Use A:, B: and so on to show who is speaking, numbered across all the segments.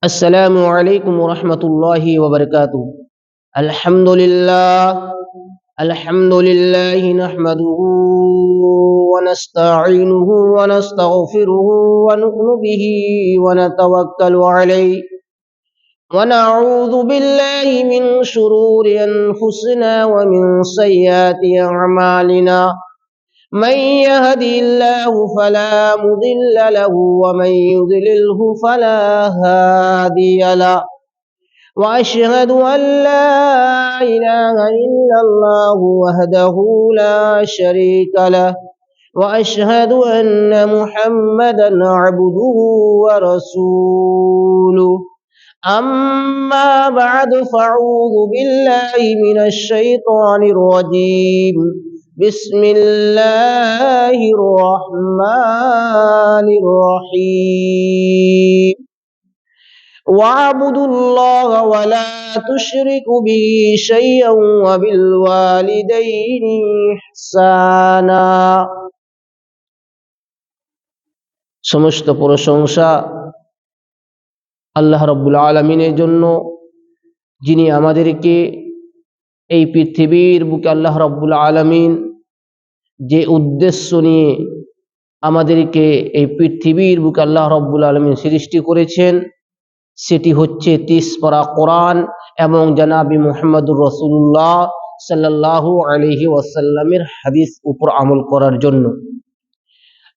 A: السلام عليكم ورحمة الله وبركاته. الحمد لله نحمده ونستعينه ونستغفره ونؤمن به ونتوكل عليه ونعوذ بالله من شرور أنفسنا ومن سيئات أعمالنا. من يهدي الله فلا مضل له ومن يضلله فلا هادي له. وأشهد أن لا إله إلا الله وحده لا شريك له وأشهد أن محمدا عبده ورسوله. أما بعد فأعوذ بالله من الشيطان الرجيم. بسم الله الرحمن الرحيم. واعبدوا الله ولا تشركوا به شيئا وبالوالدين إحسانا. সমস্ত প্রশংসা আল্লাহ রাব্বুল আলামিনের জন্য, যিনি আমাদেরকে এই পৃথিবীর বুকে আল্লাহ রাব্বুল আলামিন যে উদ্দেশ্য নিয়ে আমাদেরকে এই পৃথিবীর বুকে আল্লাহ রাব্বুল আলামিন সৃষ্টি করেছেন, সেটি হচ্ছে 30 পারা কোরআন এবং জনাবি মুহাম্মদুর রাসূলুল্লাহ সাল্লাল্লাহু আলাইহি ওয়াসাল্লামের হাদিস উপর আমল করার জন্য।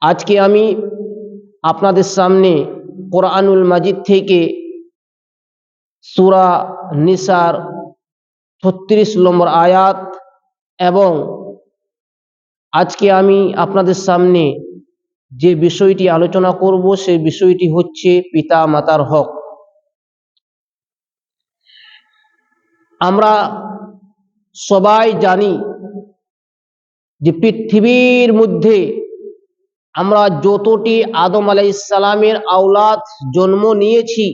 A: আজকে আমি আপনাদের সামনে কোরআনুল মাজিদ থেকে সূরা নিসার 36 নম্বর আয়াত, এবং আজকে আমি আপনাদের সামনে যে বিষয়টি আলোচনা করব সেই বিষয়টি হচ্ছে পিতা মাতার হক। আমরা সবাই জানি যে পৃথিবীর মধ্যে আমরা যতটি আদম আলাইহিস সালামের আওলাদ জন্ম নিয়েছি,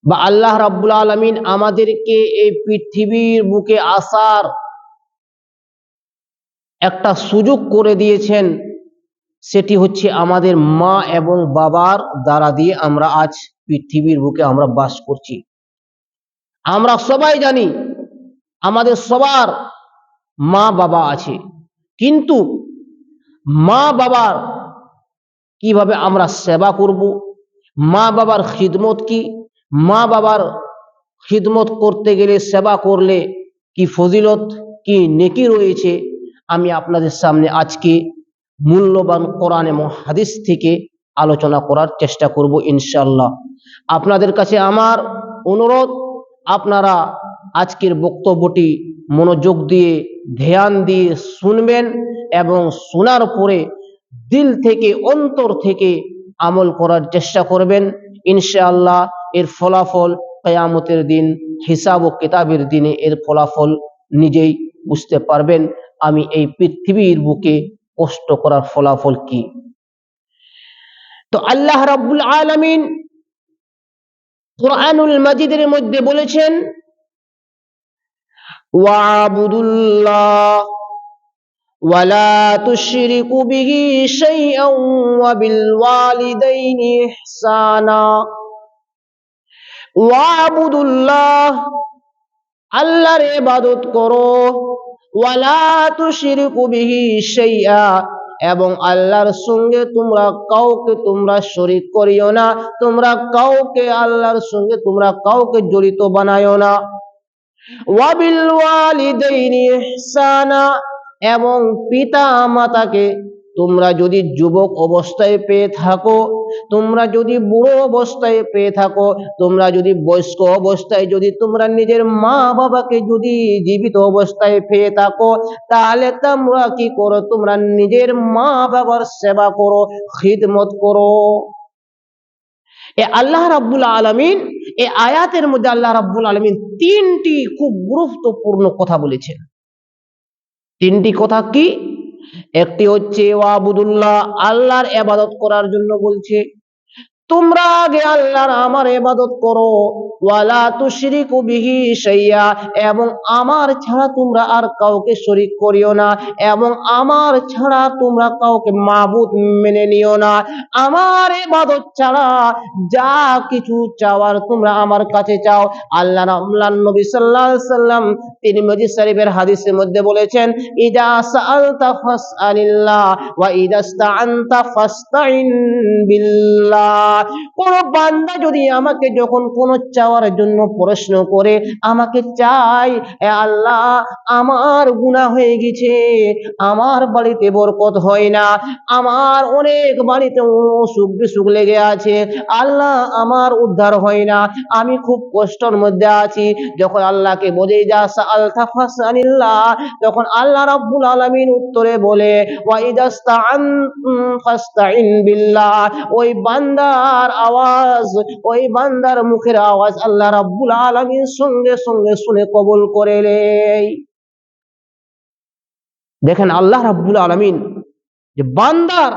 A: বা আল্লাহ রাব্বুল আলামিন আমাদেরকে এই পৃথিবীর বুকে আসার একটা সুযোগ করে দিয়েছেন, সেটি হচ্ছে আমাদের মা এবং বাবার দ্বারা দিয়ে আমরা আজ পৃথিবীর বুকে আমরা বাস করছি। আমরা সবাই জানি আমাদের সবার মা বাবা আছে, কিন্তু মা বাবার কিভাবে আমরা সেবা করব, মা বাবার খিদমত কি, মা বাবার খিদমত করতে গেলে সেবা করলে কি ফজিলত কি নেকি রয়েছে, আমি আপনাদের সামনে আজকে মূল্যবান কোরআন এবং হাদিস থেকে আলোচনা করার চেষ্টা করব ইনশাআল্লাহ। আপনাদের কাছে আমার অনুরোধ, আপনারা আজকের বক্তব্যটি মনোযোগ দিয়ে ধ্যান দিয়ে শুনবেন এবং শোনার পরে দিল থেকে অন্তর থেকে আমল করার চেষ্টা করবেন। ইনশাআল্লাহ এর ফলাফল কিয়ামতের দিন, হিসাব ও কিতাবের দিনে এর ফলাফল নিজেই বুঝতে পারবেন আমি এই পৃথিবীর বুকে কষ্ট করার ফলাফল কি। তো আল্লাহ রাব্বুল আলামিন কোরআনুল মাজিদের মধ্যে বলেছেন, ওয়াবুদুল্লাহ ওয়ালা তুশরিকু বিহি শাইআন ওয়া বিল ওয়ালিদাইনি ইহসানা। ওয়াবুদুল্লাহ, আল্লাহর ইবাদত করো, ওয়ালা তুশরিকু বিহি শাইআ, এবং আল্লাহর সঙ্গে তোমরা কাউকে তোমরা শরীক করিও না, তোমরা কাউকে আল্লাহর সঙ্গে তোমরা কাউকে জড়িত বানায়ো না। ওয়া বিল ওয়ালিদাইনি ইহসানা, এবং পিতা মাতাকে তোমরা যদি যুবক অবস্থায় পেয়ে থাকো, তোমরা যদি বুড়ো অবস্থায় পেয়ে থাকো, তোমরা যদি বয়স্ক অবস্থায় যদি তোমরা নিজের মা বাবাকে যদি জীবিত অবস্থায় পেয়ে থাকো, তাহলে তোমরা কি করো, তোমরা নিজের মা বাবার সেবা করো, খিদমত করো। আল্লাহ রাব্বুল আলামিন এই আয়াতের মধ্যে আল্লাহ রাব্বুল আলামিন তিনটি খুব গুরুত্বপূর্ণ কথা বলেছেন। তিনটি কথা কি? একটি হচ্ছে ওয়াবুদুল্লাহ, আল্লাহর ইবাদত করার জন্য বলছে। তোমরা আগে আল্লাহর আমার ইবাদত করো, ওয়ালা তুশরিকু বিহি শাইয়া, এবং আমার ছাড়া তোমরা আর কাউকে শরীক করিও না, এবং আমার ছাড়া তোমরা কাউকে মাবুদ মেনে নিও না। আমার ইবাদত ছাড়া যা কিছু চাওয়ার তোমরা আমার কাছে চাও। আল্লাহর নবী সাল্লাল্লাহু আলাইহি ওয়াসাল্লাম তিরমিজি শরীফের হাদিসের মধ্যে বলেছেন, ইদা সাআলতা ফাসআলিল্লাহ ওয়া ইদা ইসতাআনতা ফাসতাইন বিল্লাহ। কোন বান্দা যদি আমাকে যখন কোন চাওয়ার জন্য প্রশ্ন করে, আমাকে চাই, এ আল্লাহ আমার গুনাহ হয়ে গেছে, আমার বাড়িতে বরকত হয় না, আমার অনেক বাড়িতে অসুখ বিসুখ লেগে আছে, আল্লাহ আমার উদ্ধার হয় না, আমি খুব কষ্টের মধ্যে আছি, যখন আল্লাহকে বলে যা সাআলতা ফাসআলিল্লাহ, তখন আল্লাহ রাব্বুল আলামিন উত্তরে বলে ওয়া ইদাস্তাআন ফাস্তাইন বিল্লাহ। ওই বান্দার আওয়াজ, ওই বান্দার মুখের আওয়াজ আল্লাহ রাব্বুল আলামিন সঙ্গে সঙ্গে শুনে কবুল করে নেয়। দেখেন আল্লাহ রাব্বুল আলামিন যে বান্দার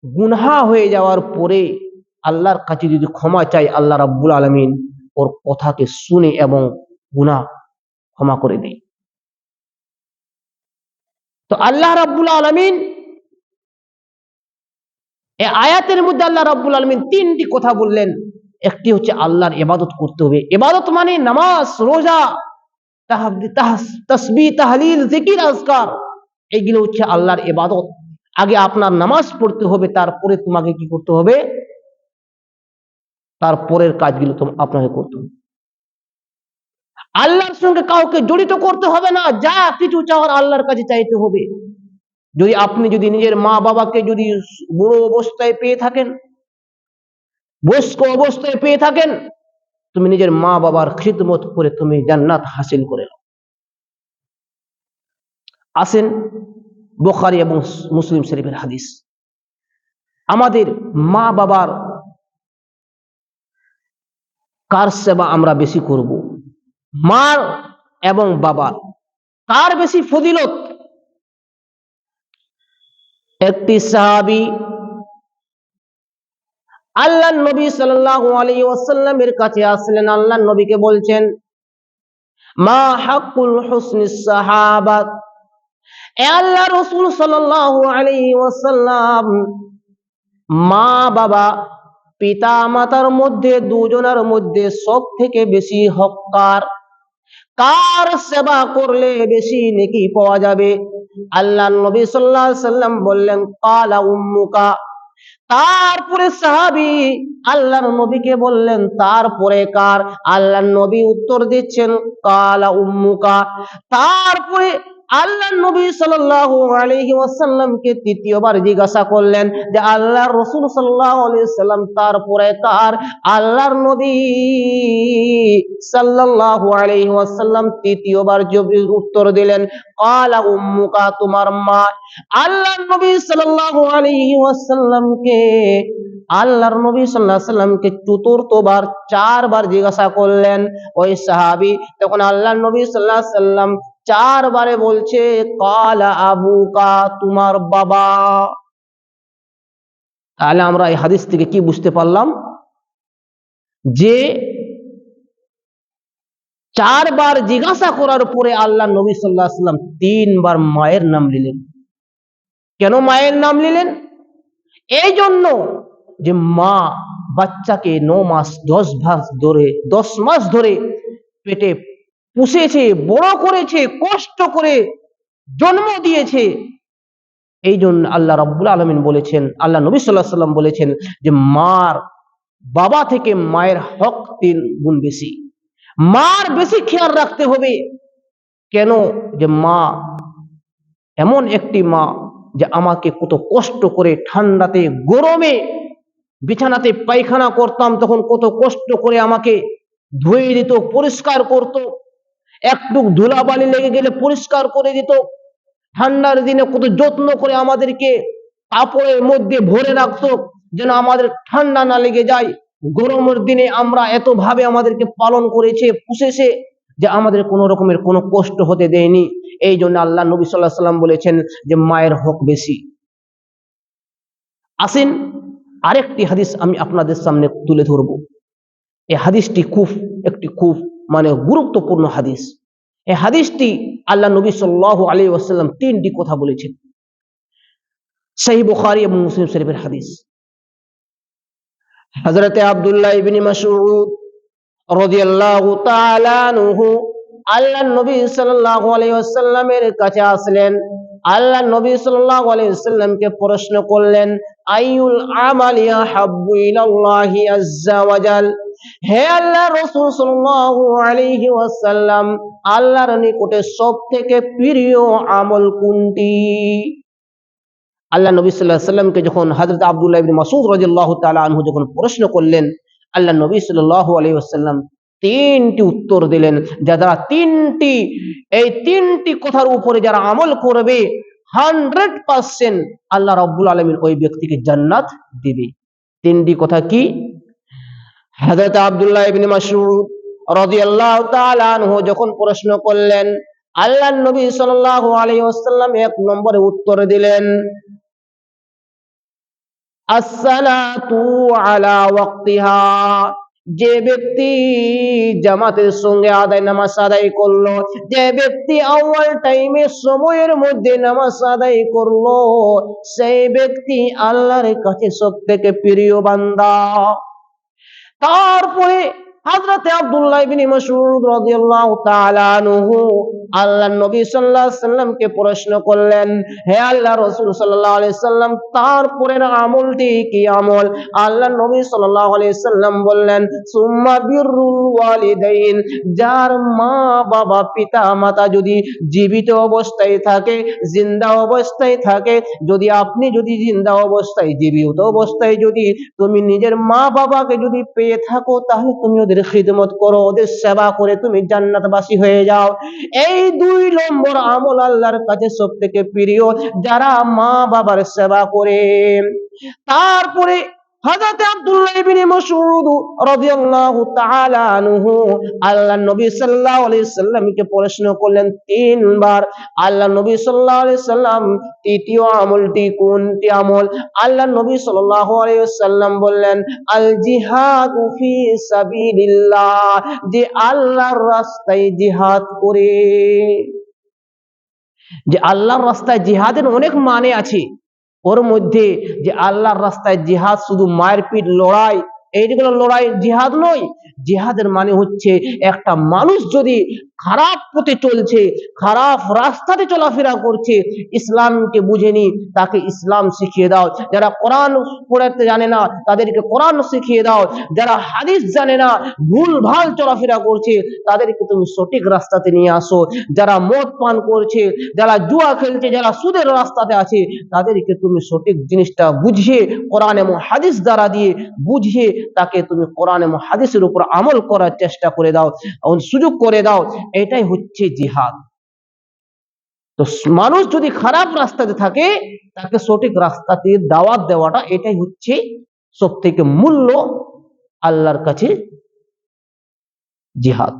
A: গুনাহ হয়ে যাওয়ার পরে আল্লাহর কাছে যদি ক্ষমা চাই, আল্লাহ রাব্বুল আলামিন ওর কথাকে শুনে এবং গুনাহ ক্ষমা করে দেয়। তো আল্লাহ রাব্বুল আলামিন এই আয়াতের মধ্যে আল্লাহ রাব্বুল আলামিন তিনটি কথা বললেন। একটি হচ্ছে আল্লাহর ইবাদত করতে হবে। ইবাদত মানে নামাজ, রোজা, তাসবিহ, তাহলিল, জিকির, আজকার, এগুলো হচ্ছে আল্লাহর ইবাদত। আগে আপনার নামাজ পড়তে হবে, তারপরে তোমাকে কি করতে হবে, তারপরের কাজগুলো আপনাকে করতে হবে। আল্লাহর সঙ্গে কাউকে জড়িত করতে হবে না, যা কিছু চাওয়ার আল্লাহর কাছে চাইতে হবে। যদি আপনি যদি নিজের মা বাবাকে যদি বুড়ো অবস্থায় পেয়ে থাকেন, বয়স্ক অবস্থায় পেয়ে থাকেন, তুমি নিজের মা বাবার খিদমত করে তুমি জান্নাত হাসিল করে নাও। আসেন বুখারী এবং মুসলিম শরীফের হাদিস, আমাদের মা বাবার কার সেবা আমরা বেশি করব, মার এবং বাবার কার বেশি ফজিলত? একটি সাহাবী আল্লাহর নবী সাল্লাল্লাহু আলাইহি ওয়াসাল্লামের কাছে আসলেন, আল্লাহর নবীকে বলছেন, মা হাক্কুল হুসনিস সাহাবা, এ আল্লাহর রাসূল সাল্লাল্লাহু আলাইহি ওয়াসাল্লাম, মা বাবা পিতা মাতার মধ্যে দুজনের মধ্যে সব থেকে বেশি হক কার? কার সেবা করলে বেশি নেকি পাওয়া যাবে? আল্লাহর নবী সাল্লাল্লাহু আলাইহি ওয়াসাল্লাম বললেন, ক্বালা উম্মুকা। তারপরে সাহাবী আল্লাহর নবীকে বললেন, তারপরে কার? আল্লাহর নবী উত্তর দিচ্ছেন, ক্বালা উম্মুকা। তারপরে আল্লাহর নবী সাল্লাল্লাহু আলাইহি ওয়াসাল্লামকে তৃতীয়বার জিজ্ঞাসা করলেন যে আল্লাহর রাসূল সাল্লাল্লাহু আলাইহি ওয়াসাল্লাম তারপরে কার? আল্লাহর নবী সাল্লাল্লাহু আলাইহি ওয়াসাল্লাম তৃতীয়বার উত্তর দিলেন, ক্বালা উম্মুকা, তোমার মা। আল্লাহর নবী সাল্লাল্লাহু আলাইহি ওয়াসাল্লামকে আল্লাহর নবী সাল্লাল্লাহু আলাইহি ওয়াসাল্লামকে চতুর্থবার, চারবার জিজ্ঞাসা করলেন ওই সাহাবী। তখন আল্লাহর নবী সাল্লাল্লাহু আলাইহি ওয়াসাল্লাম চারবারে বলছে, ক্বালা আবুকা, তোমার বাবা। তাহলে আমরা এই হাদিস থেকে কি বুঝতে পারলাম? যে চারবার জিজ্ঞাসা করার পরে আল্লাহ নবী সাল্লাল্লাহু আলাইহি ওয়াসাল্লাম তিনবার মায়ের নাম নিলেন। কেন মায়ের নাম নিলেন? এই জন্য যে মা বাচ্চাকে 9 মাস 10 মাস ধরে পেটে পুষেছে, বড় করেছে, কষ্ট করে জন্ম দিয়েছে। এই জন্য আল্লাহ রাব্বুল আলামিন বলেছেন, আল্লাহ নবী সাল্লাল্লাহু আলাইহি ওয়াসাল্লাম বলেছেন যে মার বাবা থেকে মায়ের হক 3 গুণ বেশি। মার বেশি খেয়াল রাখতে হবে। কেন? যে মা এমন একটি মা যে আমাকে কত কষ্ট করে ঠান্ডাতে গরমে বিছানাতে পায়খানা করতাম, তখন কত কষ্ট করে আমাকে ধুয়ে দিত, পরিষ্কার করত, একটু ধুলাবালি লেগে গেলে পরিষ্কার করে দিত। ঠান্ডার দিনে কত যত্ন করে আমাদেরকে কাপড়ের মধ্যে ভরে রাখতো যেন আমাদের ঠান্ডা না লেগে যায়। গরমের দিনে আমরা এত ভাবে আমাদেরকে পালন করেছে, পুষেছে যে আমাদের কোনো রকমের কোনো কষ্ট হতে দেয়নি। এই জন্য আল্লাহ নবী সাল্লাল্লাহু আলাইহি ওয়াসাল্লাম বলেছেন যে মায়ের হক বেশি। আসেন আরেকটি হাদিস আমি আপনাদের সামনে তুলে ধরব। এই হাদিসটি খুব গুরুত্বপূর্ণ হাদিস। এই হাদিসটি আল্লাহ নবী সাল্লাল্লাহু আলাইহি ওয়াসাল্লাম তিনটি কথা বলেছেন। সহিহ বুখারী এবং মুসলিম শরীফের হাদিস। হযরতে আব্দুল্লাহ ইবনে মাসউদ রাদিয়াল্লাহু তাআলা আনহু আল্লাহর নবী সাল্লাল্লাহু আলাইহি ওয়াসাল্লামের কাছে আসলেন। আল্লাহর নবী সাল্লাল্লাহু আলাইহি ওয়াসাল্লামকে প্রশ্ন করলেন, আইয়ুল আমালি আহাব্বু ইলাল্লাহি আযজা ওয়া জাল। হে আল্লাহর রাসূল সাল্লাল্লাহু আলাইহি ওয়াসাল্লাম, আল্লাহর নিকটে সবথেকে প্রিয় আমল কোনটি? আল্লাহ নবী সাল্লাল্লাহু আলাইহি ওয়াসাল্লামকে যখন হযরত আব্দুল্লাহ ইবনে মাসউদ রাদিয়াল্লাহু তাআলা আনহু যখন প্রশ্ন করলেন, আল্লাহ নবী সাল্লাল্লাহু আলাইহি ওয়াসাল্লাম তিনটি উত্তর দিলেন, যারা এই তিনটি কথার উপরে যারা আমল করবে 100% আল্লাহ রাব্বুল আলামিন ওই ব্যক্তিকে জান্নাত দিবে। তিনটি কথা কি? হযরত আব্দুল্লাহ ইবনে মাসউদ রাদিয়াল্লাহু তাআলা আনহু যখন প্রশ্ন করলেন, আল্লাহর নবী সাল্লাল্লাহু আলাইহি ওয়াসাল্লাম এক নম্বরে উত্তর দিলেন, আসসালাতু আলা ওয়াক্তিহা। যে ব্যক্তি জামাতের সঙ্গে নামাজ আদায় করলো, যে ব্যক্তি আউয়াল টাইমে সময়ের মধ্যে নামাজ আদায় করলো, সেই ব্যক্তি আল্লাহর কাছে সবথেকে প্রিয় বান্দা। তারপরে হযরতে আব্দুল্লাহ ইবনে মাসউদ রাদিয়াল্লাহু তাআলা আনহু আল্লাহর নবী সাল্লাল্লাহু আলাইহি সাল্লামকে প্রশ্ন করলেন, হে আল্লাহর রাসূল সাল্লাল্লাহু আলাইহি সাল্লাম, তারপরের আমলটি কি আমল? আল্লাহর নবী সাল্লাল্লাহু আলাইহি সাল্লাম বললেন, সুম্মা বিররুল ওয়ালিদাইন। যার মা বাবা পিতা মাতা যদি জীবিত অবস্থায় থাকে, জিন্দা অবস্থায় থাকে, আপনি যদি জিন্দা অবস্থায়, জীবিত অবস্থায় যদি তুমি নিজের মা বাবাকে যদি পেয়ে থাকো, তাহলে তুমি ওদের খিদমত করো, ওদের সেবা করে তুমি জান্নাতবাসী হয়ে যাও। এই 2 নম্বর আমল আল্লাহর কাছে সবথেকে প্রিয়, যারা মা বাবার সেবা করে। তারপরে হযরত আব্দুল্লাহ ইবনে মাসউদ রাদিয়াল্লাহু তাআলা আনহু আল্লাহর নবী সাল্লাল্লাহু আলাইহি সাল্লামকে প্রশ্ন করলেন 3 বার। আল্লাহর নবী সাল্লাল্লাহু আলাইহি সাল্লাম তৃতীয় আমলটি কোনটি আমল? আল্লাহর নবী সাল্লাল্লাহু আলাইহি সাল্লাম বললেন, আল জিহাদু ফি সাবিলিল্লাহ। যে আল্লাহর রাস্তায় জিহাদ করে। যে আল্লাহর রাস্তায় জিহাদের অনেক মানে আছে। ওর মধ্যে যে আল্লাহর রাস্তায় জিহাদ শুধু মারপিট লড়াই, এইগুলো লড়াই জিহাদ নয়। জিহাদের মানে হচ্ছে একটা মানুষ যদি খারাপ পথে চলছে, খারাপ রাস্তাতে চলাফেরা করছে, ইসলামকে বুঝেনি, তাকে ইসলাম শিখিয়ে দাও। যারা কোরআন পড়তে জানে না, তাদেরকে কোরআন শিখিয়ে দাও। যারা হাদিস জানে না, ভুল ভাল চলাফেরা করছে, তাদেরকে তুমি সঠিক রাস্তাতে নিয়ে আসো। যারা মদ পান করছে, যারা জুয়া খেলছে, যারা সুদের রাস্তাতে আছে, তাদেরকে তুমি সঠিক জিনিসটা বুঝিয়ে কোরআন এবং হাদিস দ্বারা দিয়ে বুঝিয়ে তাকে তুমি কোরআন এবং হাদিসের উপর আমল করার চেষ্টা করে দাও, সুযোগ করে দাও। এটাই হচ্ছে জিহাদ। তো মানুষ যদি খারাপ রাস্তাতে থাকে, তাকে সঠিক রাস্তাতে দাওয়াত দেওয়াটা, এটাই হচ্ছে সবথেকে মূল্য আল্লাহর কাছে জিহাদ।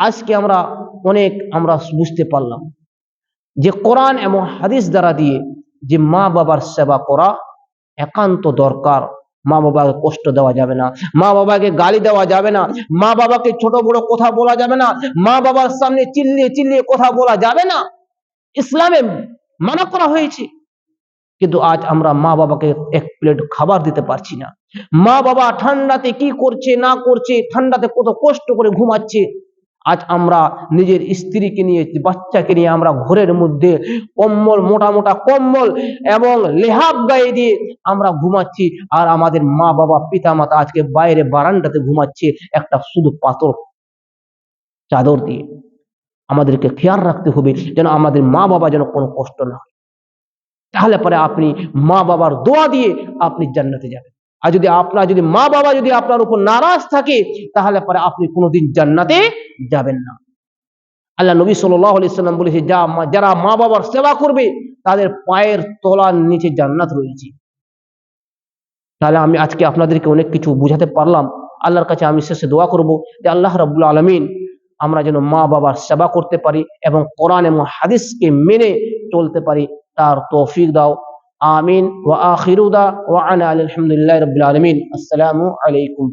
A: আজকে আমরা বুঝতে পারলাম যে কোরআন এবং হাদিস দ্বারা দিয়ে যে মা বাবার সেবা করা একান্ত দরকার। মা বাবাকে কষ্ট দেওয়া যাবে না, মা বাবাকে গালি দেওয়া যাবে না, মা বাবাকে ছোট বড় কথা বলা যাবে না, মা বাবার সামনে চিল্লিয়ে কথা বলা যাবে না। ইসলামে মানা করা হয়েছে। কিন্তু আজ আমরা মা বাবাকে এক প্লেট খাবার দিতে পারছি না। মা বাবা ঠান্ডাতে কি করছে না করছে, ঠান্ডাতে কত কষ্ট করে ঘুমাচ্ছে। আজ আমরা নিজের স্ত্রীকে নিয়ে, বাচ্চাকে নিয়ে আমরা ঘরের মধ্যে মোটা মোটা কম্বল এবং লেহাব গায়ে দিয়ে আমরা ঘুমাচ্ছি। আর আমাদের মা বাবা পিতা মাতা আজকে বাইরে বারান্দাতে ঘুমাচ্ছে একটা শুধু পাতর চাদর দিয়ে। আমাদেরকে খেয়াল রাখতে হবে যেন আমাদের মা বাবা যেন কোনো কষ্ট না হয়। তাহলে পরে আপনি মা বাবার দোয়া দিয়ে আপনি জান্নাতে যাবেন। আর যদি মা বাবা যদি আপনার উপর নারাজ থাকে, তাহলে পরে আপনি কোনোদিন জান্নাতে যাবেন না। আল্লাহ নবী সাল্লাল্লাহু আলাইহি সাল্লাম বলেছে, যারা মা বাবার সেবা করবে, তাদের পায়ের তলার নিচে জান্নাত রয়েছে। তাহলে আমি আজকে আপনাদেরকে অনেক কিছু বুঝাতে পারলাম। আল্লাহর কাছে আমি শেষে দোয়া করব যে আল্লাহ রাব্বুল আলামিন আমরা যেন মা বাবার সেবা করতে পারি এবং কোরআন এবং হাদিসকে মেনে চলতে পারি, তার তৌফিক দাও। আমিন। ওয়া আখিরু দাওয়ানা আলহামদুলিল্লাহি রাব্বিল আলামিন। আসসালামু আলাইকুম।